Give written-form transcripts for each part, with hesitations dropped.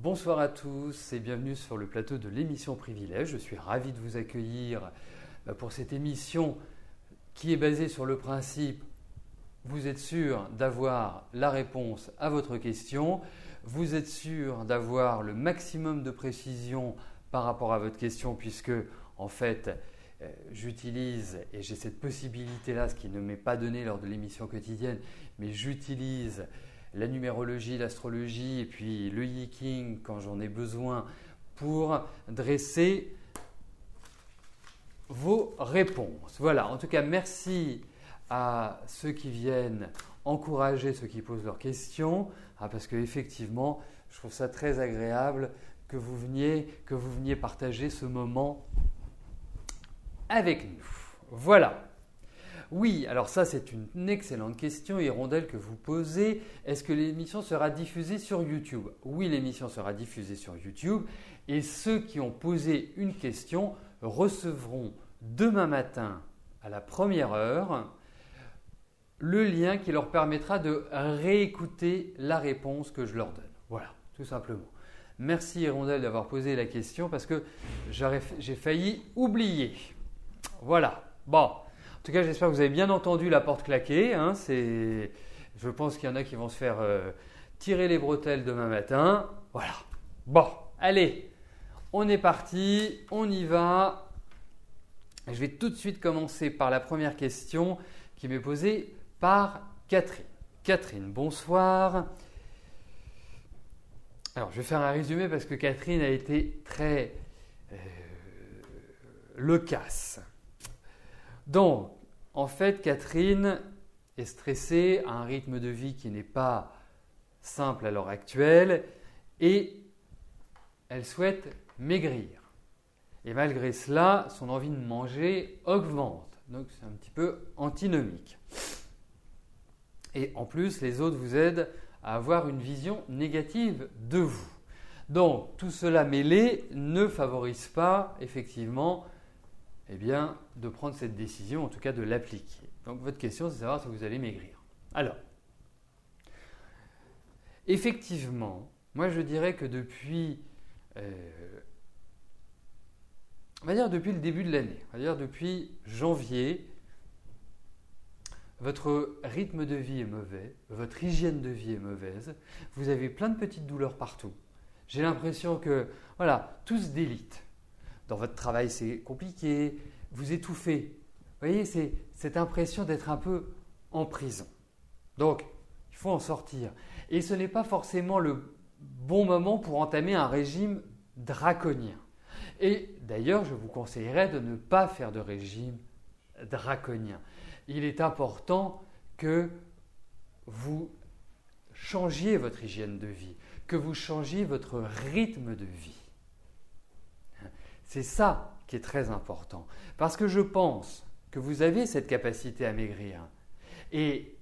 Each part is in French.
Bonsoir à tous et bienvenue sur le plateau de l'émission Privilège. Je suis ravi de vous accueillir pour cette émission qui est basée sur le principe vous êtes sûr d'avoir la réponse à votre question, vous êtes sûr d'avoir le maximum de précision par rapport à votre question puisque en fait j'utilise, et j'ai cette possibilité-là, ce qui ne m'est pas donné lors de l'émission quotidienne, mais j'utilise la numérologie, l'astrologie et puis le yiking quand j'en ai besoin pour dresser vos réponses. Voilà, en tout cas, merci à ceux qui viennent encourager ceux qui posent leurs questions, parce qu'effectivement, je trouve ça très agréable que vous veniez partager ce moment avec nous. Voilà. Oui, alors ça c'est une excellente question, Hirondelle, que vous posez. Est-ce que l'émission sera diffusée sur YouTube? Oui, l'émission sera diffusée sur YouTube et ceux qui ont posé une question recevront demain matin à la première heure le lien qui leur permettra de réécouter la réponse que je leur donne. Voilà, tout simplement. Merci Hirondelle d'avoir posé la question parce que j'ai failli oublier. Voilà, bon. En tout cas, j'espère que vous avez bien entendu la porte claquer. Je pense qu'il y en a qui vont se faire tirer les bretelles demain matin. Voilà. Bon, allez, on est parti, on y va. Je vais tout de suite commencer par la première question qui m'est posée par Catherine. Catherine, bonsoir. Alors, je vais faire un résumé parce que Catherine a été très loquace. Donc, en fait, Catherine est stressée, a un rythme de vie qui n'est pas simple à l'heure actuelle et elle souhaite maigrir. Et malgré cela, son envie de manger augmente. Donc, c'est un petit peu antinomique. Et en plus, les autres vous aident à avoir une vision négative de vous. Donc, tout cela mêlé ne favorise pas effectivement de prendre cette décision, en tout cas de l'appliquer. Donc votre question, c'est de savoir si vous allez maigrir. Alors, effectivement, moi je dirais que depuis le début de l'année, on va dire depuis janvier, votre rythme de vie est mauvais, votre hygiène de vie est mauvaise, vous avez plein de petites douleurs partout. J'ai l'impression que, tout se délite. Dans votre travail, c'est compliqué, vous étouffez. Vous voyez, c'est cette impression d'être un peu en prison. Donc, il faut en sortir. Et ce n'est pas forcément le bon moment pour entamer un régime draconien. Et d'ailleurs, je vous conseillerais de ne pas faire de régime draconien. Il est important que vous changiez votre hygiène de vie, que vous changiez votre rythme de vie. C'est ça qui est très important. Parce que je pense que vous avez cette capacité à maigrir. Et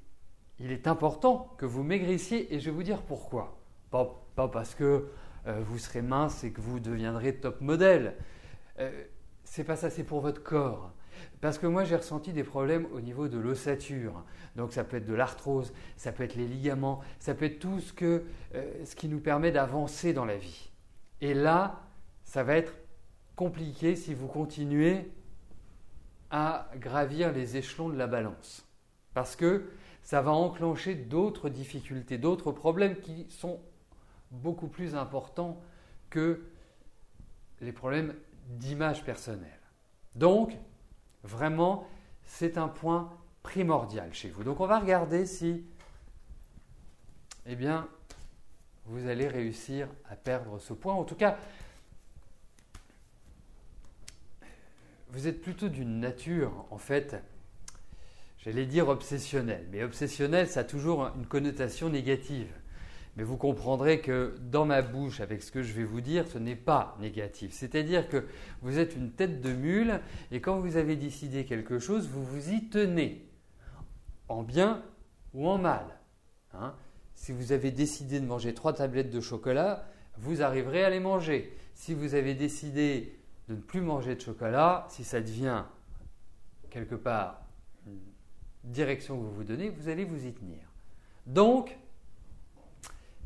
il est important que vous maigrissiez et je vais vous dire pourquoi. Pas parce que vous serez mince et que vous deviendrez top modèle. C'est pas ça, c'est pour votre corps. Parce que moi, j'ai ressenti des problèmes au niveau de l'ossature. Donc, ça peut être de l'arthrose, ça peut être les ligaments, ça peut être tout ce qui nous permet d'avancer dans la vie. Et là, ça va être compliqué si vous continuez à gravir les échelons de la balance. Parce que ça va enclencher d'autres difficultés, d'autres problèmes qui sont beaucoup plus importants que les problèmes d'image personnelle. Donc, vraiment, c'est un point primordial chez vous. Donc, on va regarder si, vous allez réussir à perdre ce poids. En tout cas, vous êtes plutôt d'une nature, en fait, j'allais dire obsessionnelle. Mais obsessionnelle, ça a toujours une connotation négative. Mais vous comprendrez que dans ma bouche, avec ce que je vais vous dire, ce n'est pas négatif. C'est-à-dire que vous êtes une tête de mule et quand vous avez décidé quelque chose, vous vous y tenez, en bien ou en mal. Si vous avez décidé de manger 3 tablettes de chocolat, vous arriverez à les manger. Si vous avez décidé de ne plus manger de chocolat, si ça devient quelque part une direction que vous vous donnez, vous allez vous y tenir. Donc,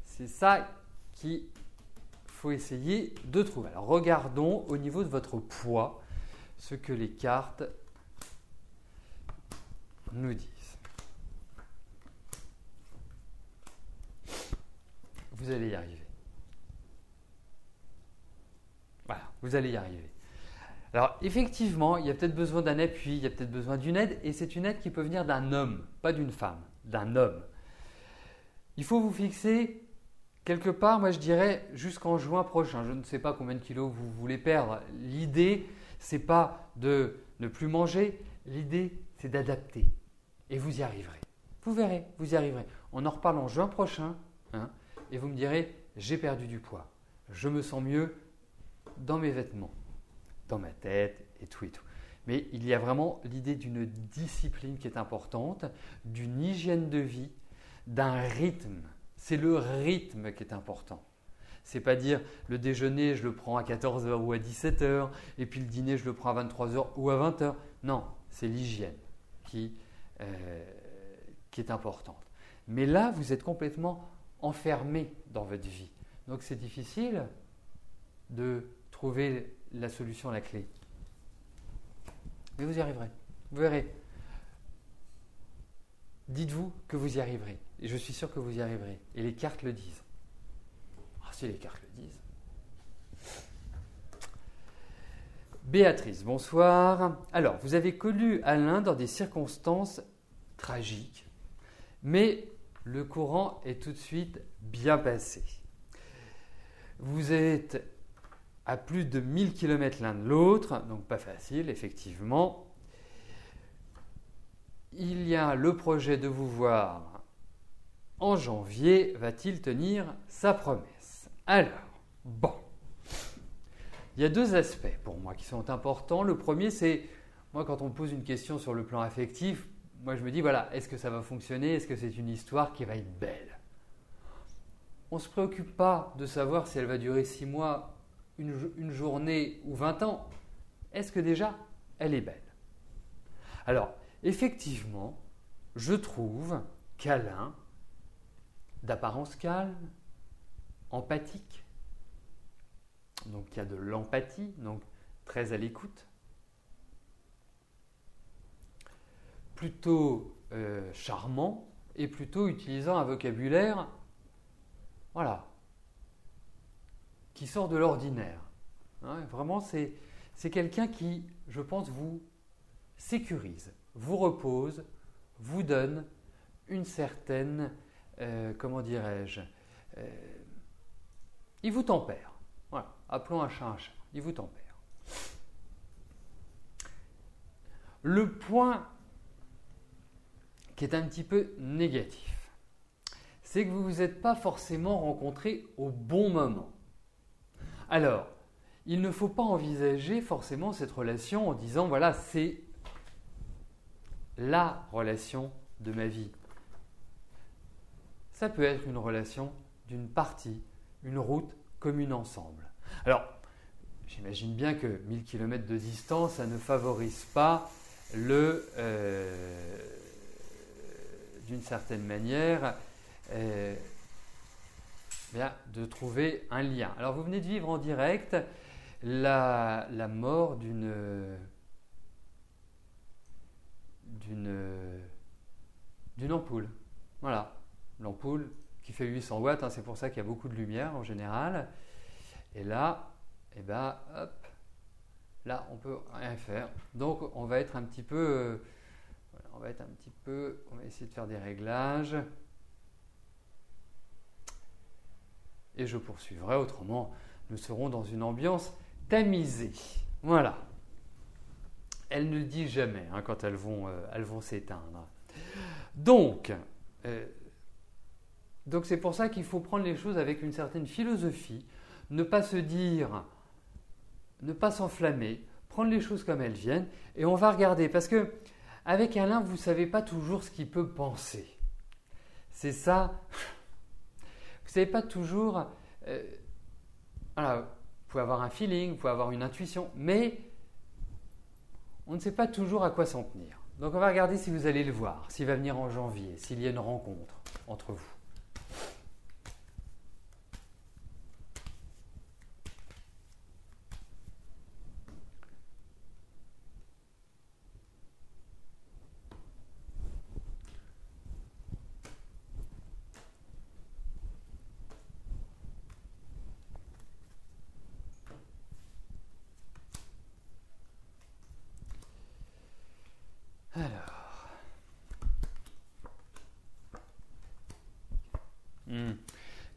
c'est ça qui faut essayer de trouver. Alors regardons au niveau de votre poids ce que les cartes nous disent. Vous allez y arriver. Voilà, vous allez y arriver. Alors effectivement, il y a peut-être besoin d'un appui, il y a peut-être besoin d'une aide, et c'est une aide qui peut venir d'un homme, pas d'une femme, d'un homme. Il faut vous fixer quelque part, moi je dirais jusqu'en juin prochain. Je ne sais pas combien de kilos vous voulez perdre. L'idée, c'est pas de ne plus manger, l'idée c'est d'adapter. Et vous y arriverez. Vous verrez, vous y arriverez. On en reparle en juin prochain, hein, et vous me direz, j'ai perdu du poids. Je me sens mieux dans mes vêtements, dans ma tête et tout et tout. Mais il y a vraiment l'idée d'une discipline qui est importante, d'une hygiène de vie, d'un rythme. C'est le rythme qui est important. C'est pas dire le déjeuner, je le prends à 14 h ou à 17 h, et puis le dîner, je le prends à 23 h ou à 20 h. Non, c'est l'hygiène qui est importante. Mais là, vous êtes complètement enfermé dans votre vie. Donc c'est difficile de trouver la solution, la clé. Mais vous y arriverez. Vous verrez. Dites-vous que vous y arriverez. Et je suis sûr que vous y arriverez. Et les cartes le disent. Ah, si les cartes le disent. Béatrice, bonsoir. Alors, vous avez connu Alain dans des circonstances tragiques, mais le courant est tout de suite bien passé. Vous êtes à plus de 1000 km l'un de l'autre, donc pas facile, effectivement. Il y a le projet de vous voir en janvier. Va-t-il tenir sa promesse? Alors, bon. Il y a deux aspects pour moi qui sont importants. Le premier, c'est, moi, quand on me pose une question sur le plan affectif, moi, je me dis, voilà, est-ce que ça va fonctionner? Est-ce que c'est une histoire qui va être belle? On ne se préoccupe pas de savoir si elle va durer 6 mois, une journée ou 20 ans. Est-ce que déjà, elle est belle? Alors, effectivement, je trouve qu'Alain, d'apparence calme, empathique, donc il y a de l'empathie, donc très à l'écoute, plutôt charmant et plutôt utilisant un vocabulaire, voilà, qui sort de l'ordinaire. Hein, vraiment, c'est quelqu'un qui, je pense, vous sécurise, vous repose, vous donne une certaine, comment dirais-je, il vous tempère. Voilà, appelons un chat, il vous tempère. Le point qui est un petit peu négatif, c'est que vous ne vous êtes pas forcément rencontrés au bon moment. Alors, il ne faut pas envisager forcément cette relation en disant, voilà, c'est la relation de ma vie. Ça peut être une relation d'une partie, une route commune ensemble. Alors, j'imagine bien que 1000 km de distance, ça ne favorise pas d'une certaine manière, de trouver un lien. Alors, vous venez de vivre en direct la mort d'une ampoule. Voilà, l'ampoule qui fait 800 watts, hein, c'est pour ça qu'il y a beaucoup de lumière en général. Et là, hop, là, on peut rien faire. Donc, on va être un petit peu, on va essayer de faire des réglages. Et je poursuivrai, autrement, nous serons dans une ambiance tamisée. Voilà. Elles ne le disent jamais hein, quand elles vont s'éteindre. Donc c'est pour ça qu'il faut prendre les choses avec une certaine philosophie, ne pas se dire, ne pas s'enflammer, prendre les choses comme elles viennent et on va regarder. Parce que avec Alain, vous ne savez pas toujours ce qu'il peut penser. C'est ça. Vous ne savez pas toujours. Voilà, vous pouvez avoir un feeling, vous pouvez avoir une intuition, mais on ne sait pas toujours à quoi s'en tenir. Donc on va regarder si vous allez le voir, s'il va venir en janvier, s'il y a une rencontre entre vous.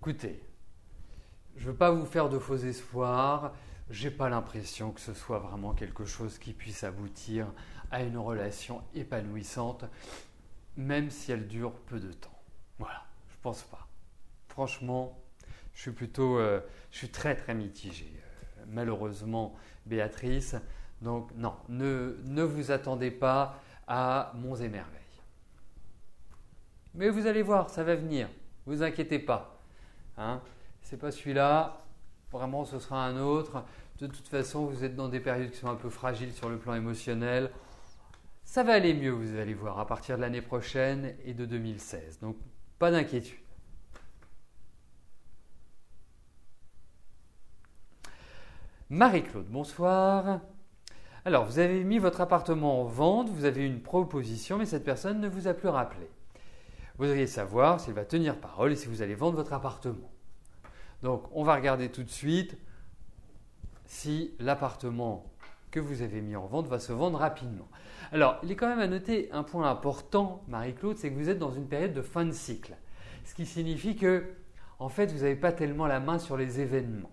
écoutez, je ne veux pas vous faire de faux espoirs. Je n'ai pas l'impression que ce soit vraiment quelque chose qui puisse aboutir à une relation épanouissante, même si elle dure peu de temps. Voilà, je ne pense pas. Franchement, je suis très très mitigé. Malheureusement, Béatrice. Donc non, ne vous attendez pas à monts et merveilles. Mais vous allez voir, ça va venir. Ne vous inquiétez pas. Hein, c'est pas celui-là. Vraiment, ce sera un autre. De toute façon, vous êtes dans des périodes qui sont un peu fragiles sur le plan émotionnel. Ça va aller mieux, vous allez voir, à partir de l'année prochaine et de 2016. Donc, pas d'inquiétude. Marie-Claude, bonsoir. Alors, vous avez mis votre appartement en vente, vous avez eu une proposition, mais cette personne ne vous a plus rappelé. Vous devriez savoir s'il va tenir parole et si vous allez vendre votre appartement. Donc, on va regarder tout de suite si l'appartement que vous avez mis en vente va se vendre rapidement. Alors, il est quand même à noter un point important, Marie-Claude, c'est que vous êtes dans une période de fin de cycle. Ce qui signifie que, en fait, vous n'avez pas tellement la main sur les événements.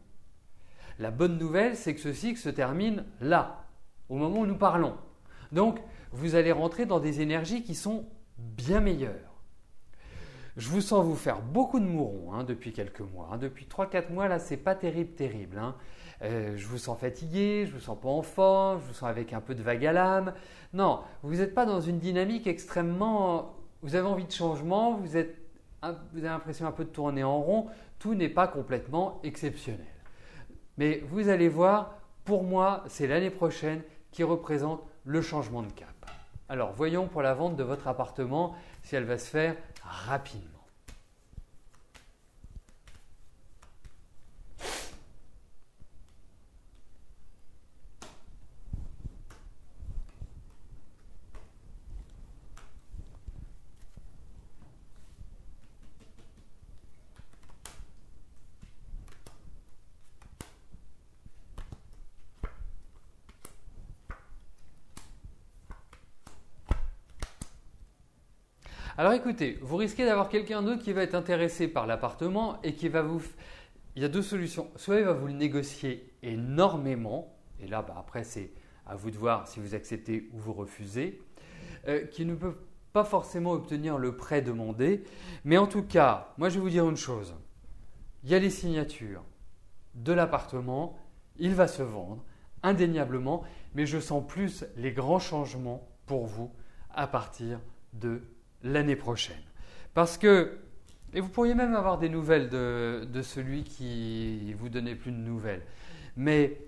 La bonne nouvelle, c'est que ce cycle se termine là, au moment où nous parlons. Donc, vous allez rentrer dans des énergies qui sont bien meilleures. Je vous sens vous faire beaucoup de mourons depuis quelques mois. Depuis 3-4 mois, là, c'est pas terrible. Je vous sens fatigué, je vous sens pas en forme, je vous sens avec un peu de vague à l'âme. Non, vous n'êtes pas dans une dynamique extrêmement… Vous avez envie de changement, vous avez l'impression un peu de tourner en rond. Tout n'est pas complètement exceptionnel. Mais vous allez voir, pour moi, c'est l'année prochaine qui représente le changement de cap. Alors, voyons pour la vente de votre appartement si elle va se faire rapidement. Alors écoutez, vous risquez d'avoir quelqu'un d'autre qui va être intéressé par l'appartement et qui va vous… Il y a deux solutions. Soit il va vous le négocier énormément, et là après c'est à vous de voir si vous acceptez ou vous refusez, qui ne peut pas forcément obtenir le prêt demandé. Mais en tout cas, moi je vais vous dire une chose. Il y a les signatures de l'appartement, il va se vendre indéniablement, mais je sens plus les grands changements pour vous à partir de l'année prochaine. Parce que, et vous pourriez même avoir des nouvelles de celui qui vous donnait plus de nouvelles, mais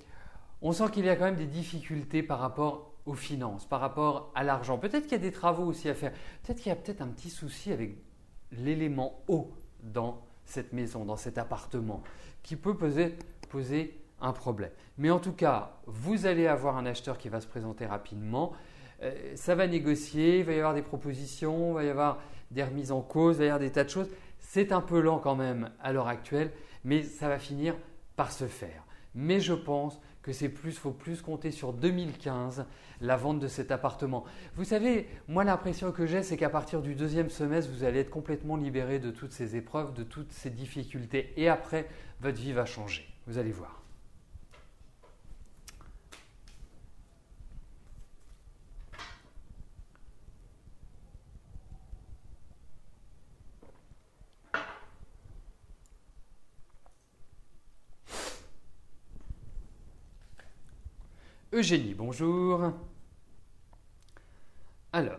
on sent qu'il y a quand même des difficultés par rapport aux finances, par rapport à l'argent. Peut-être qu'il y a des travaux aussi à faire, peut-être qu'il y a peut-être un petit souci avec l'élément eau dans cette maison, dans cet appartement, qui peut poser un problème. Mais en tout cas, vous allez avoir un acheteur qui va se présenter rapidement. Ça va négocier, il va y avoir des propositions, il va y avoir des remises en cause, il va y avoir des tas de choses. C'est un peu lent quand même à l'heure actuelle, mais ça va finir par se faire. Mais je pense que faut plus compter sur 2015, la vente de cet appartement. Vous savez, moi l'impression que j'ai, c'est qu'à partir du deuxième semestre, vous allez être complètement libéré de toutes ces épreuves, de toutes ces difficultés. Et après, votre vie va changer. Vous allez voir. Eugénie, bonjour. Alors,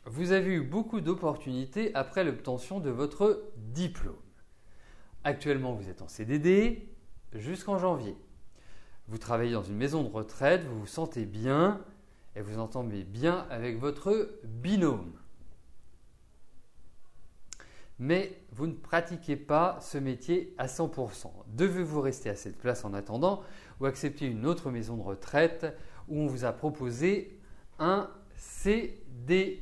vous avez eu beaucoup d'opportunités après l'obtention de votre diplôme. Actuellement, vous êtes en CDD jusqu'en janvier. Vous travaillez dans une maison de retraite, vous vous sentez bien et vous entendez bien avec votre binôme. Mais vous ne pratiquez pas ce métier à 100%. Devez-vous rester à cette place en attendant ou accepter une autre maison de retraite où on vous a proposé un CDI?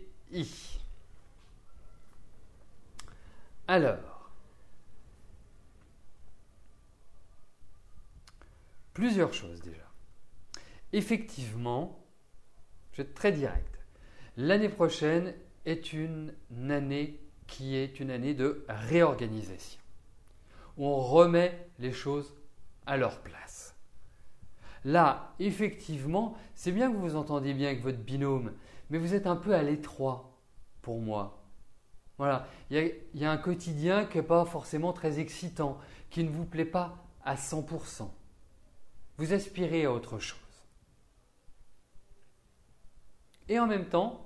Alors, plusieurs choses déjà. Effectivement, je vais être très direct. L'année prochaine est une année qui est une année de réorganisation. On remet les choses à leur place. Là, effectivement, c'est bien que vous vous entendiez bien avec votre binôme, mais vous êtes un peu à l'étroit pour moi. Voilà, il y a un quotidien qui n'est pas forcément très excitant, qui ne vous plaît pas à 100%. Vous aspirez à autre chose. Et en même temps,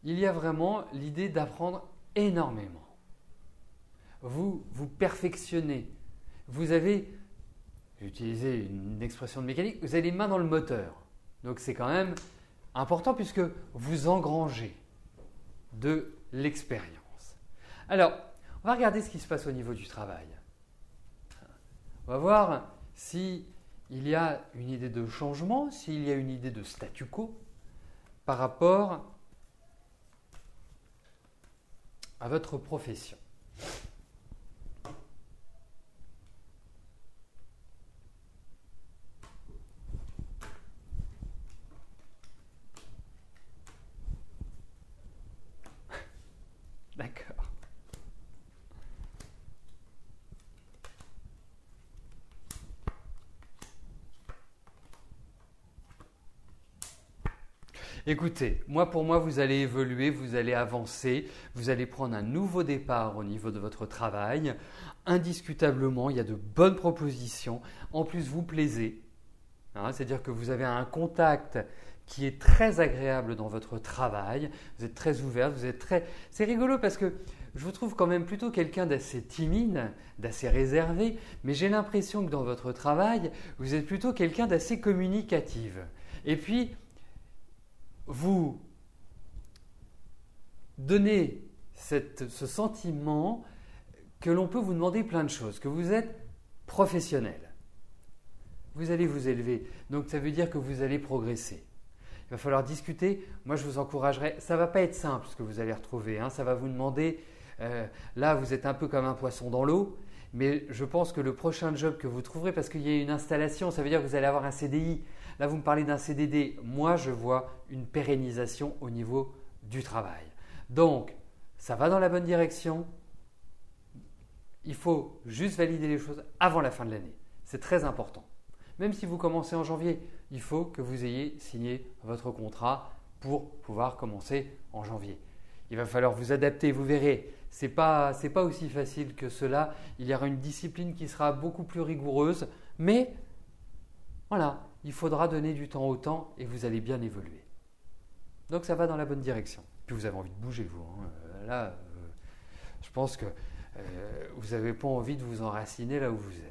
il y a vraiment l'idée d'apprendre énormément. Vous perfectionnez. Vous avez, j'ai utilisé une expression de mécanique, vous avez les mains dans le moteur. Donc c'est quand même important puisque vous engrangez de l'expérience. Alors, on va regarder ce qui se passe au niveau du travail. On va voir s'il y a une idée de changement, s'il y a une idée de statu quo par rapport à votre profession. D'accord. Écoutez, pour moi, vous allez évoluer, vous allez avancer, vous allez prendre un nouveau départ au niveau de votre travail. Indiscutablement, il y a de bonnes propositions. En plus, vous plaisez. C'est-à-dire que vous avez un contact qui est très agréable dans votre travail. Vous êtes très ouvert, vous êtes très… C'est rigolo parce que je vous trouve quand même plutôt quelqu'un d'assez timide, d'assez réservé, mais j'ai l'impression que dans votre travail, vous êtes plutôt quelqu'un d'assez communicatif. Et puis, vous donnez ce sentiment que l'on peut vous demander plein de choses, que vous êtes professionnel. Vous allez vous élever, donc ça veut dire que vous allez progresser. Il va falloir discuter. Moi, je vous encouragerai. Ça ne va pas être simple ce que vous allez retrouver. Ça va vous demander… là, vous êtes un peu comme un poisson dans l'eau, mais je pense que le prochain job que vous trouverez, parce qu'il y a une installation, ça veut dire que vous allez avoir un CDI. Là, vous me parlez d'un CDD. Moi, je vois une pérennisation au niveau du travail. Donc, ça va dans la bonne direction. Il faut juste valider les choses avant la fin de l'année. C'est très important. Même si vous commencez en janvier, il faut que vous ayez signé votre contrat pour pouvoir commencer en janvier. Il va falloir vous adapter, vous verrez. Ce n'est pas aussi facile que cela. Il y aura une discipline qui sera beaucoup plus rigoureuse, mais voilà, il faudra donner du temps au temps et vous allez bien évoluer. Donc ça va dans la bonne direction. Puis vous avez envie de bouger, vous. Là, je pense que vous n'avez pas envie de vous enraciner là où vous êtes.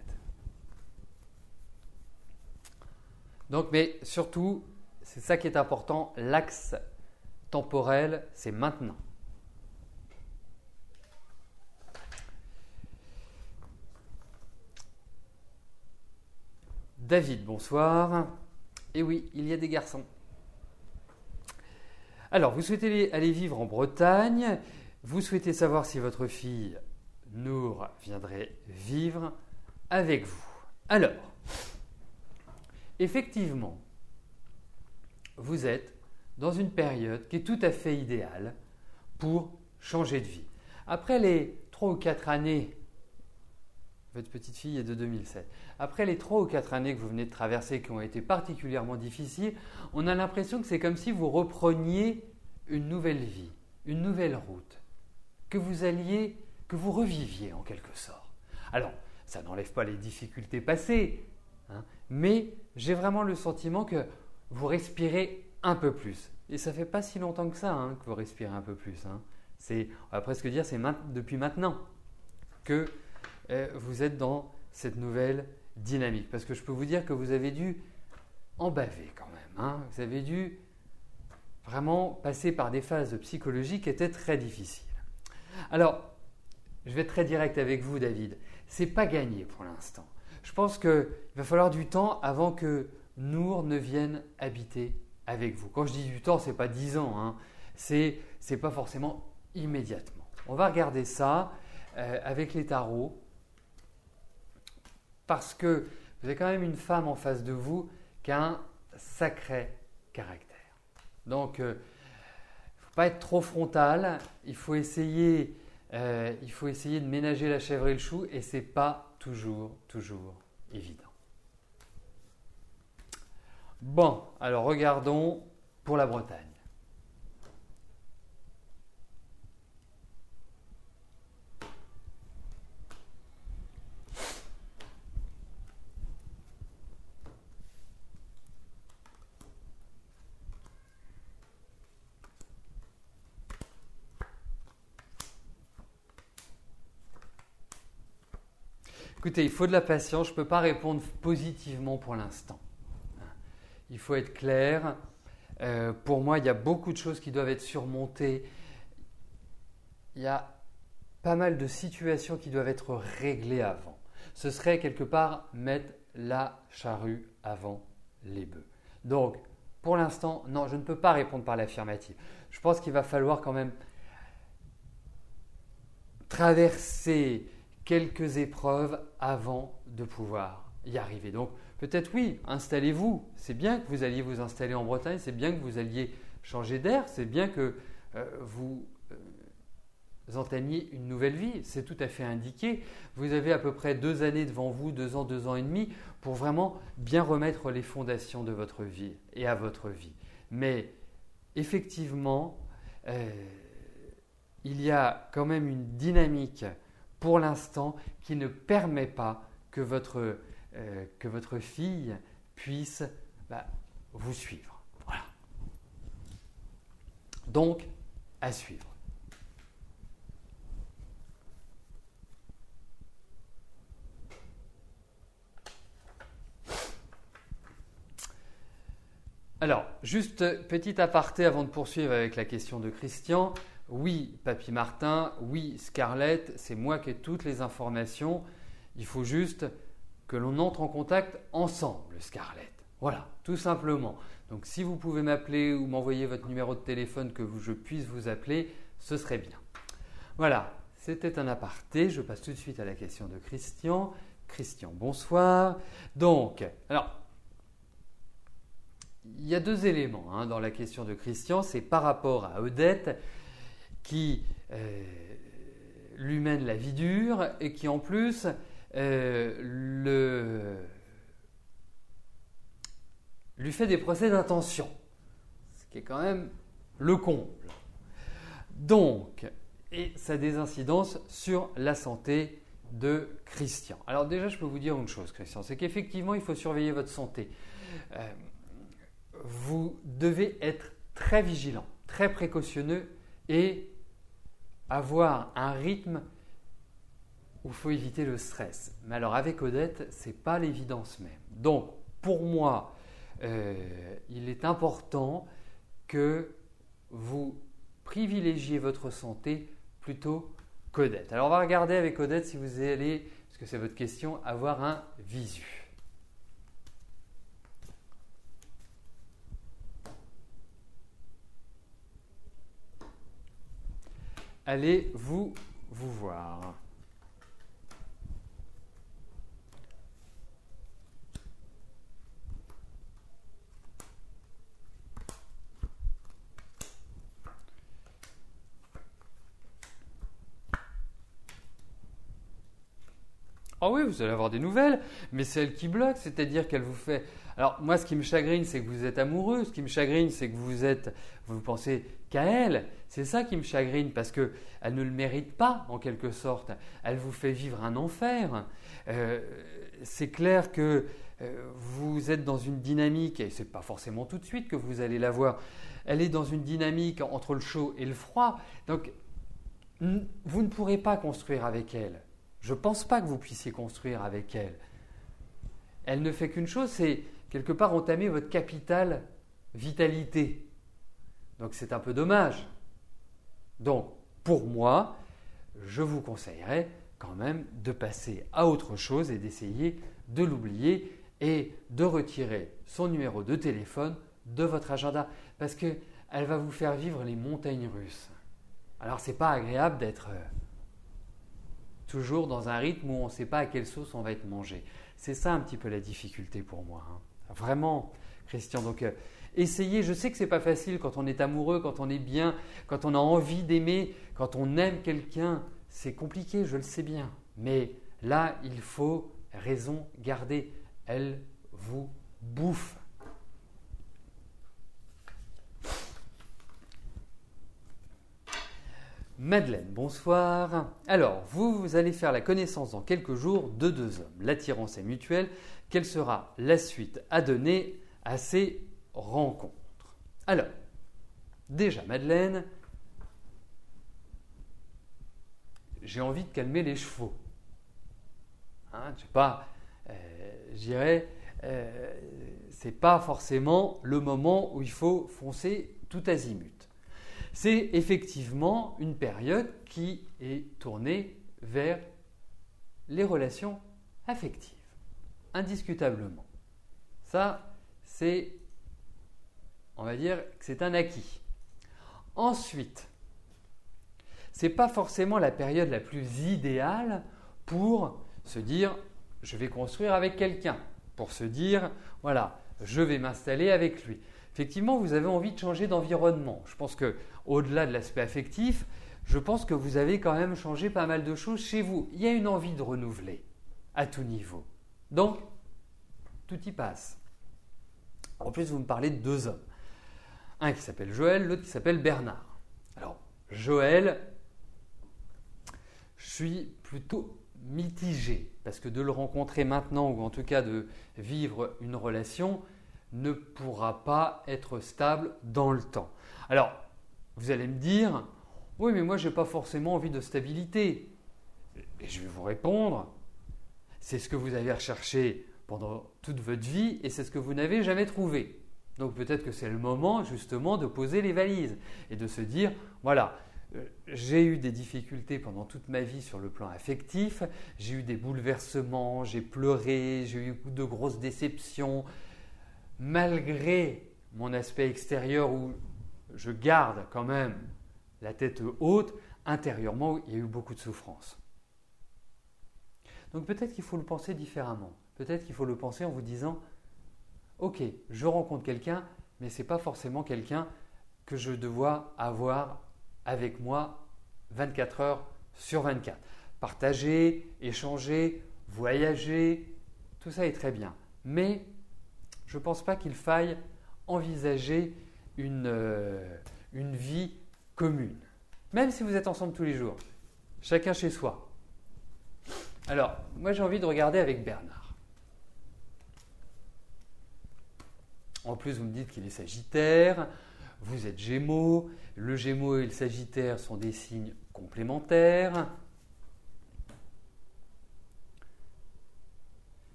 Donc, mais surtout, c'est ça qui est important, l'axe temporel, c'est maintenant. David, bonsoir. Et oui, il y a des garçons. Alors, vous souhaitez aller vivre en Bretagne. Vous souhaitez savoir si votre fille Nour viendrait vivre avec vous. Alors, effectivement, vous êtes dans une période qui est tout à fait idéale pour changer de vie. Après les 3 ou 4 années, votre petite fille est de 2007, après les 3 ou 4 années que vous venez de traverser qui ont été particulièrement difficiles, on a l'impression que c'est comme si vous repreniez une nouvelle vie, une nouvelle route, que vous reviviez en quelque sorte. Alors, ça n'enlève pas les difficultés passées, mais j'ai vraiment le sentiment que vous respirez un peu plus. Et ça ne fait pas si longtemps que ça que vous respirez un peu plus. On va presque dire c'est depuis maintenant que vous êtes dans cette nouvelle dynamique. Parce que je peux vous dire que vous avez dû en baver quand même. Vous avez dû vraiment passer par des phases psychologiques qui étaient très difficiles. Alors, je vais être très direct avec vous, David. Ce n'est pas gagné pour l'instant. Je pense qu'il va falloir du temps avant que Nour ne vienne habiter avec vous. Quand je dis du temps, ce n'est pas 10 ans. C'est pas forcément immédiatement. On va regarder ça avec les tarots parce que vous avez quand même une femme en face de vous qui a un sacré caractère. Donc, il ne faut pas être trop frontal. Il faut essayer il faut essayer de ménager la chèvre et le chou et ce n'est pas toujours évident. Bon, alors regardons pour la Bretagne. Écoutez, il faut de la patience, je ne peux pas répondre positivement pour l'instant. Il faut être clair. Pour moi, il y a beaucoup de choses qui doivent être surmontées. Il y a pas mal de situations qui doivent être réglées avant. Ce serait quelque part mettre la charrue avant les bœufs. Donc, pour l'instant, non, je ne peux pas répondre par l'affirmative. Je pense qu'il va falloir quand même traverser quelques épreuves avant de pouvoir y arriver. Donc peut-être oui, installez-vous. C'est bien que vous alliez vous installer en Bretagne, c'est bien que vous alliez changer d'air, c'est bien que vous entamiez une nouvelle vie. C'est tout à fait indiqué. Vous avez à peu près 2 années devant vous, 2 ans et demi, pour vraiment bien remettre les fondations de votre vie et à votre vie. Mais effectivement, il y a quand même une dynamique pour l'instant qui ne permet pas que votre fille puisse vous suivre. Voilà. Donc, à suivre. Alors, juste petit aparté avant de poursuivre avec la question de Christian. Oui, Papy Martin, oui, Scarlett, c'est moi qui ai toutes les informations. Il faut juste que l'on entre en contact ensemble, Scarlett. Voilà, tout simplement. Donc, si vous pouvez m'appeler ou m'envoyer votre numéro de téléphone que je puisse vous appeler, ce serait bien. Voilà, c'était un aparté. Je passe tout de suite à la question de Christian. Christian, bonsoir. Donc, alors, il y a 2 éléments dans la question de Christian. C'est par rapport à Odette qui lui mène la vie dure et qui en plus lui fait des procès d'intention, ce qui est quand même le comble. Donc, et ça a des incidences sur la santé de Christian. Alors déjà, je peux vous dire une chose, Christian, c'est qu'effectivement, il faut surveiller votre santé. Vous devez être très vigilant, très précautionneux et avoir un rythme où il faut éviter le stress. Mais alors avec Odette, ce n'est pas l'évidence même. Donc pour moi, il est important que vous privilégiez votre santé plutôt qu'Odette. Alors on va regarder avec Odette si vous allez, parce que c'est votre question, avoir un visu. Allez vous voir. Ah oui, vous allez avoir des nouvelles, mais c'est elle qui bloque, c'est-à-dire qu'elle vous fait… Alors moi, ce qui me chagrine, c'est que vous êtes amoureux, ce qui me chagrine, c'est que vous pensez qu'à elle. C'est ça qui me chagrine, parce qu'elle ne le mérite pas, en quelque sorte. Elle vous fait vivre un enfer. C'est clair que vous êtes dans une dynamique, et ce n'est pas forcément tout de suite que vous allez la voir, elle est dans une dynamique entre le chaud et le froid. Donc, vous ne pourrez pas construire avec elle. Je ne pense pas que vous puissiez construire avec elle. Elle ne fait qu'une chose, c'est quelque part entamer votre capital vitalité. Donc c'est un peu dommage. Donc pour moi, je vous conseillerais quand même de passer à autre chose et d'essayer de l'oublier et de retirer son numéro de téléphone de votre agenda parce qu'elle va vous faire vivre les montagnes russes. Alors ce n'est pas agréable d'être toujours dans un rythme où on ne sait pas à quelle sauce on va être mangé. C'est ça un petit peu la difficulté pour moi. Vraiment, Christian. Donc, essayez. Je sais que ce n'est pas facile quand on est amoureux, quand on est bien, quand on a envie d'aimer, quand on aime quelqu'un. c'est compliqué, je le sais bien. Mais là, il faut raison garder. Elle vous bouffe. Madeleine, bonsoir. Alors, vous allez faire la connaissance dans quelques jours de deux hommes. L'attirance est mutuelle. Quelle sera la suite à donner à ces rencontres? Alors, déjà, Madeleine, j'ai envie de calmer les chevaux. Hein, je sais pas, je dirais, c'est pas forcément le moment où il faut foncer tout azimut. C'est effectivement une période qui est tournée vers les relations affectives, indiscutablement. Ça, on va dire que c'est un acquis. Ensuite, ce n'est pas forcément la période la plus idéale pour se dire « je vais construire avec quelqu'un », pour se dire « voilà, je vais m'installer avec lui ». Effectivement, vous avez envie de changer d'environnement. Je pense qu'au-delà de l'aspect affectif, je pense que vous avez quand même changé pas mal de choses chez vous. Il y a une envie de renouveler à tout niveau. Donc, tout y passe. En plus, vous me parlez de deux hommes. Un qui s'appelle Joël, l'autre qui s'appelle Bernard. Alors, Joël, je suis plutôt mitigé parce que de le rencontrer maintenant ou en tout cas de vivre une relation ne pourra pas être stable dans le temps. Alors, vous allez me dire, oui, mais moi, je n'ai pas forcément envie de stabilité. Et je vais vous répondre, c'est ce que vous avez recherché pendant toute votre vie et c'est ce que vous n'avez jamais trouvé. Donc peut-être que c'est le moment justement de poser les valises et de se dire, voilà, j'ai eu des difficultés pendant toute ma vie sur le plan affectif, j'ai eu des bouleversements, j'ai pleuré, j'ai eu de grosses déceptions. Malgré mon aspect extérieur où je garde quand même la tête haute, intérieurement, il y a eu beaucoup de souffrance. Donc peut-être qu'il faut le penser différemment. Peut-être qu'il faut le penser en vous disant « Ok, je rencontre quelqu'un, mais ce n'est pas forcément quelqu'un que je dois avoir avec moi 24 heures sur 24. » Partager, échanger, voyager, tout ça est très bien. Mais je ne pense pas qu'il faille envisager une vie commune, même si vous êtes ensemble tous les jours, chacun chez soi. Alors, moi j'ai envie de regarder avec Bernard. En plus, vous me dites qu'il est Sagittaire, vous êtes Gémeaux, le Gémeaux et le Sagittaire sont des signes complémentaires.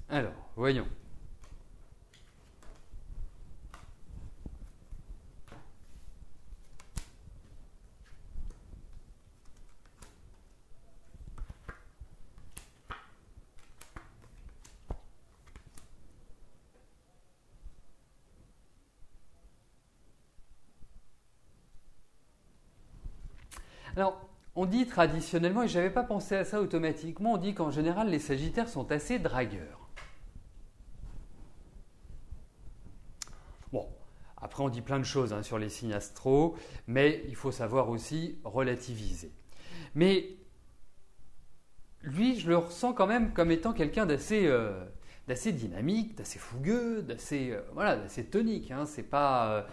Alors, voyons. Alors, on dit traditionnellement, et je n'avais pas pensé à ça automatiquement, on dit qu'en général, les Sagittaires sont assez dragueurs. Bon, après on dit plein de choses sur les signes astro, mais il faut savoir aussi relativiser. Mais lui, je le ressens quand même comme étant quelqu'un d'assez dynamique, d'assez fougueux, d'assez tonique. Hein. C'est pas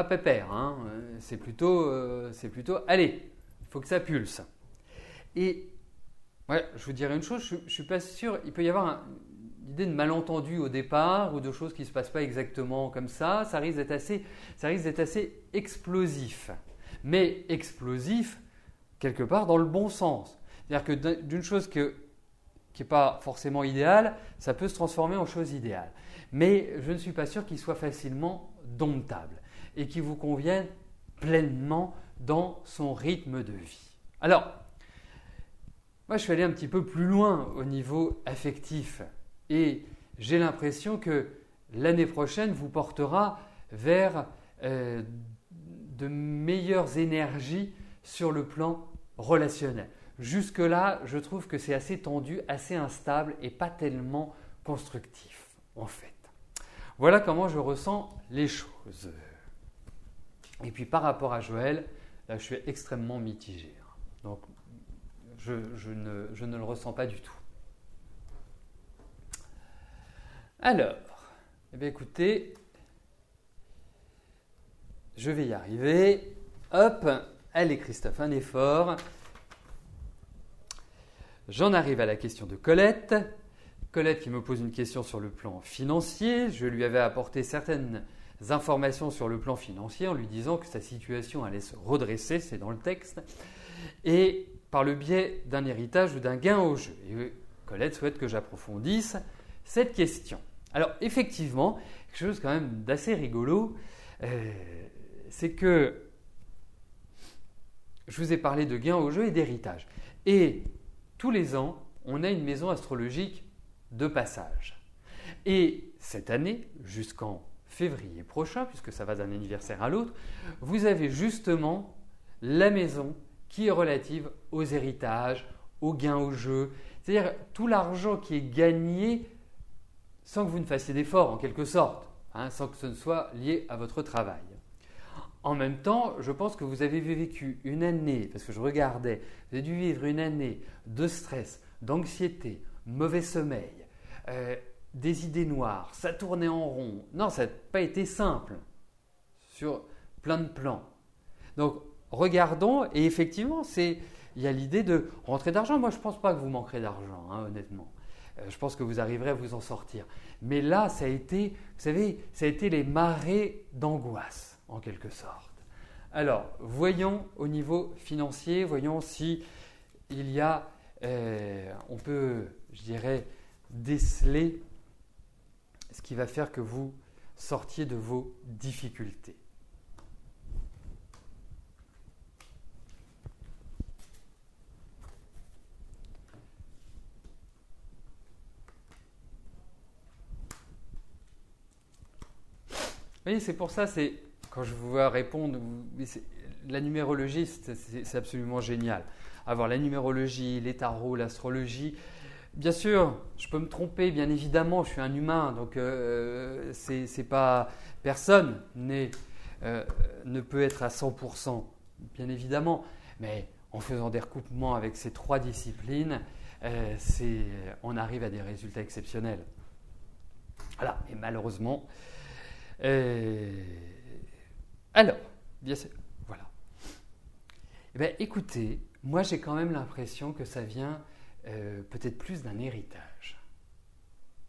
pépère. Hein. C'est plutôt, allez, il faut que ça pulse. Et ouais, je vous dirais une chose, je ne suis pas sûr, il peut y avoir une idée de malentendu au départ ou de choses qui ne se passent pas exactement comme ça. Ça risque d'être assez explosif. Mais explosif, quelque part, dans le bon sens. C'est-à-dire que d'une chose qui n'est pas forcément idéale, ça peut se transformer en chose idéale. Mais je ne suis pas sûr qu'il soit facilement domptable et qu'il vous convienne pleinement dans son rythme de vie. Alors, moi je suis allé un petit peu plus loin au niveau affectif et j'ai l'impression que l'année prochaine vous portera vers de meilleures énergies sur le plan relationnel. Jusque-là, je trouve que c'est assez tendu, assez instable et pas tellement constructif, en fait. Voilà comment je ressens les choses. Et puis par rapport à Joël, Là, je suis extrêmement mitigé. Donc, je ne le ressens pas du tout. Alors, eh bien, écoutez, je vais y arriver. Hop, allez Christophe, un effort. J'en arrive à la question de Colette. Colette qui me pose une question sur le plan financier. Je lui avais apporté certaines informations sur le plan financier en lui disant que sa situation allait se redresser, c'est dans le texte, et par le biais d'un héritage ou d'un gain au jeu. Et Colette souhaite que j'approfondisse cette question. Alors effectivement, quelque chose quand même d'assez rigolo, c'est que je vous ai parlé de gain au jeu et d'héritage. Et tous les ans, on a une maison astrologique de passage. Et cette année, jusqu'en février prochain, puisque ça va d'un anniversaire à l'autre, vous avez justement la maison qui est relative aux héritages, aux gains au jeu, c'est-à-dire tout l'argent qui est gagné sans que vous ne fassiez d'efforts en quelque sorte, sans que ce ne soit lié à votre travail. En même temps, je pense que vous avez vécu une année, parce que je regardais, vous avez dû vivre une année de stress, d'anxiété, mauvais sommeil, des idées noires, ça tournait en rond. Non, ça n'a pas été simple sur plein de plans. Donc, regardons, et effectivement, il y a l'idée de rentrer d'argent. Moi, je ne pense pas que vous manquerez d'argent, honnêtement. Je pense que vous arriverez à vous en sortir. Mais là, ça a été, vous savez, ça a été les marées d'angoisse, en quelque sorte. Alors, voyons au niveau financier, voyons si il y a, on peut, je dirais, déceler ce qui va faire que vous sortiez de vos difficultés. Vous voyez, c'est pour ça, quand je vous vois répondre, la numérologie, c'est absolument génial. Avoir la numérologie, les tarots, l'astrologie. Bien sûr, je peux me tromper, bien évidemment, je suis un humain, donc c'est pas personne ne peut être à 100%, bien évidemment. Mais en faisant des recoupements avec ces trois disciplines, on arrive à des résultats exceptionnels. Voilà, et malheureusement. Alors, bien sûr, voilà. Eh bien, écoutez, moi j'ai quand même l'impression que ça vient peut-être plus d'un héritage,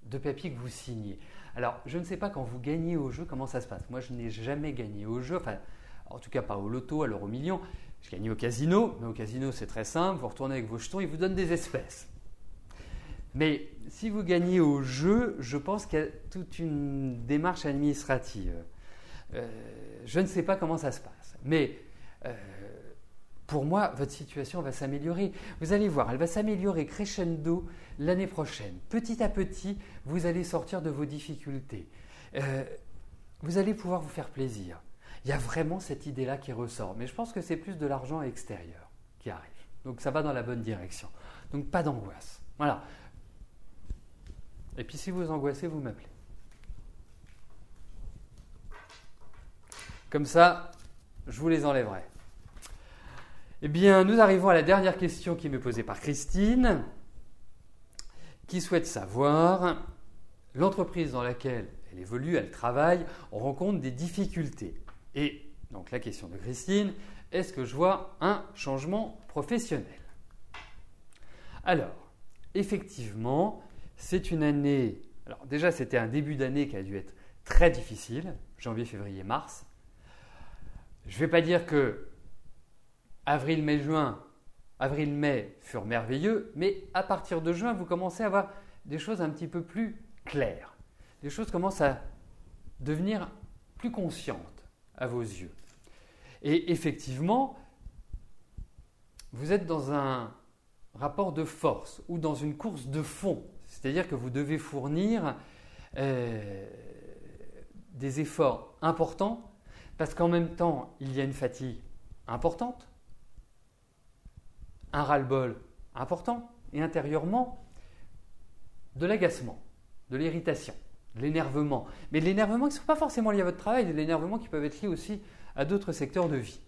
de papier que vous signez. Alors, je ne sais pas quand vous gagnez au jeu, comment ça se passe. Moi, je n'ai jamais gagné au jeu, enfin, en tout cas pas au loto, à l'euro-million. Je gagnais au casino, mais au casino c'est très simple, vous retournez avec vos jetons, ils vous donnent des espèces. Mais si vous gagnez au jeu, je pense qu'il y a toute une démarche administrative. Je ne sais pas comment ça se passe, mais pour moi, votre situation va s'améliorer. Vous allez voir, elle va s'améliorer crescendo l'année prochaine. Petit à petit, vous allez sortir de vos difficultés. Vous allez pouvoir vous faire plaisir. Il y a vraiment cette idée-là qui ressort, mais je pense que c'est plus de l'argent extérieur qui arrive. Donc ça va dans la bonne direction. Donc pas d'angoisse. Voilà. Et puis si vous angoissez, vous m'appelez. Comme ça, je vous les enlèverai. Eh bien, nous arrivons à la dernière question qui m'est posée par Christine, qui souhaite savoir, l'entreprise dans laquelle elle évolue, elle travaille, rencontre des difficultés. Et donc la question de Christine, est-ce que je vois un changement professionnel ? Alors, effectivement, c'est une année, alors déjà c'était un début d'année qui a dû être très difficile, janvier, février, mars. Je ne vais pas dire que avril, mai, juin, avril-mai furent merveilleux, mais à partir de juin, vous commencez à avoir des choses un petit peu plus claires. Les choses commencent à devenir plus conscientes à vos yeux. Et effectivement, vous êtes dans un rapport de force ou dans une course de fond. C'est-à-dire que vous devez fournir des efforts importants parce qu'en même temps, il y a une fatigue importante, un ras-le-bol important et intérieurement, de l'agacement, de l'irritation, de l'énervement. Mais de l'énervement qui ne sont pas forcément liés à votre travail, de l'énervement qui peuvent être liés aussi à d'autres secteurs de vie.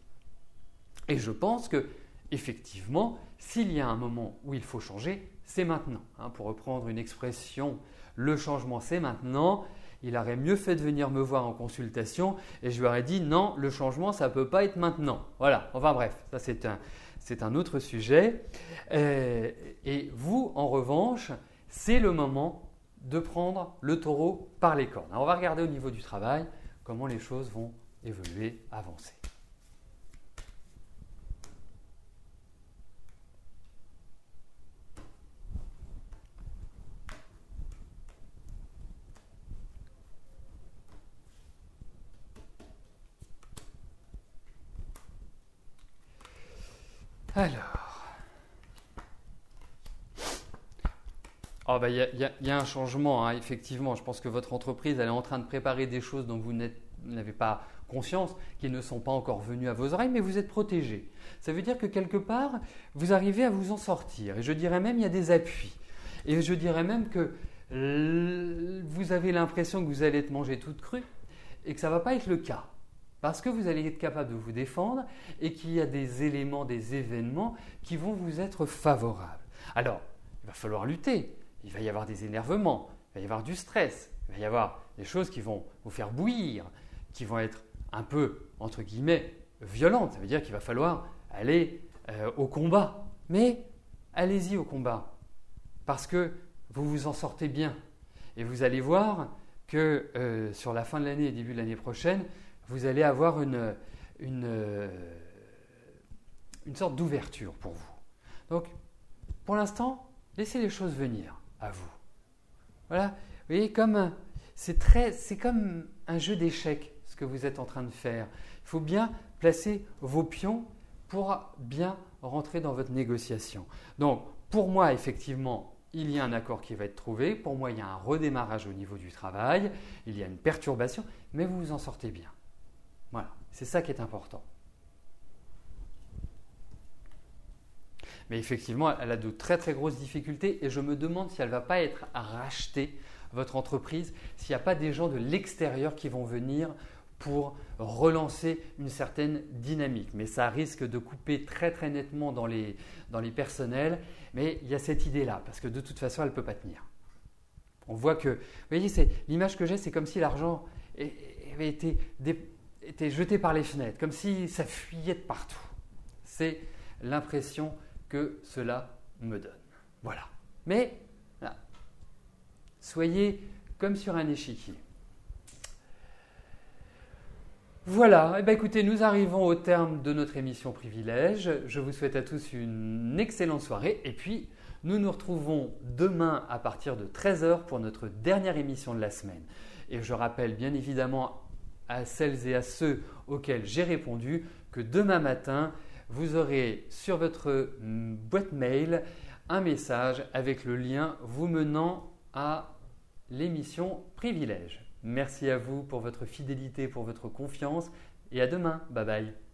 Et je pense que, effectivement, s'il y a un moment où il faut changer, c'est maintenant. Pour reprendre une expression, le changement c'est maintenant. Il aurait mieux fait de venir me voir en consultation et je lui aurais dit non, le changement ça ne peut pas être maintenant. Voilà, enfin bref, ça c'est un autre sujet. Et vous, en revanche, c'est le moment de prendre le taureau par les cornes. Alors, on va regarder au niveau du travail comment les choses vont évoluer, avancer. Alors, y a un changement, effectivement. Je pense que votre entreprise elle est en train de préparer des choses dont vous n'avez pas conscience, qui ne sont pas encore venues à vos oreilles, mais vous êtes protégé. Ça veut dire que quelque part, vous arrivez à vous en sortir. Et je dirais même, il y a des appuis. Et je dirais même que vous avez l'impression que vous allez être mangé toute crue et que ça ne va pas être le cas. Parce que vous allez être capable de vous défendre et qu'il y a des éléments, des événements qui vont vous être favorables. Alors, il va falloir lutter. Il va y avoir des énervements, il va y avoir du stress, il va y avoir des choses qui vont vous faire bouillir, qui vont être un peu, entre guillemets, violentes. Ça veut dire qu'il va falloir aller au combat. Mais allez-y au combat parce que vous vous en sortez bien. Et vous allez voir que sur la fin de l'année et début de l'année prochaine, vous allez avoir une sorte d'ouverture pour vous. Donc, pour l'instant, laissez les choses venir à vous. Voilà, vous voyez, c'est comme un jeu d'échecs, ce que vous êtes en train de faire. Il faut bien placer vos pions pour bien rentrer dans votre négociation. Donc, pour moi, effectivement, il y a un accord qui va être trouvé. Pour moi, il y a un redémarrage au niveau du travail. Il y a une perturbation, mais vous vous en sortez bien. Voilà, c'est ça qui est important. Mais effectivement, elle a de très très grosses difficultés et je me demande si elle ne va pas être à racheter, votre entreprise, s'il n'y a pas des gens de l'extérieur qui vont venir pour relancer une certaine dynamique. Mais ça risque de couper très très nettement dans les personnels. Mais il y a cette idée-là, parce que de toute façon, elle ne peut pas tenir. On voit que, vous voyez, l'image que j'ai, c'est comme si l'argent avait été jeté par les fenêtres, comme si ça fuyait de partout. C'est l'impression que cela me donne. Voilà. Mais, voilà. Soyez comme sur un échiquier. Voilà, écoutez, nous arrivons au terme de notre émission Privilège. Je vous souhaite à tous une excellente soirée et puis nous nous retrouvons demain à partir de 13 h pour notre dernière émission de la semaine. Et je rappelle bien évidemment à celles et à ceux auxquels j'ai répondu que demain matin, vous aurez sur votre boîte mail un message avec le lien vous menant à l'émission Privilège. Merci à vous pour votre fidélité, pour votre confiance et à demain. Bye bye.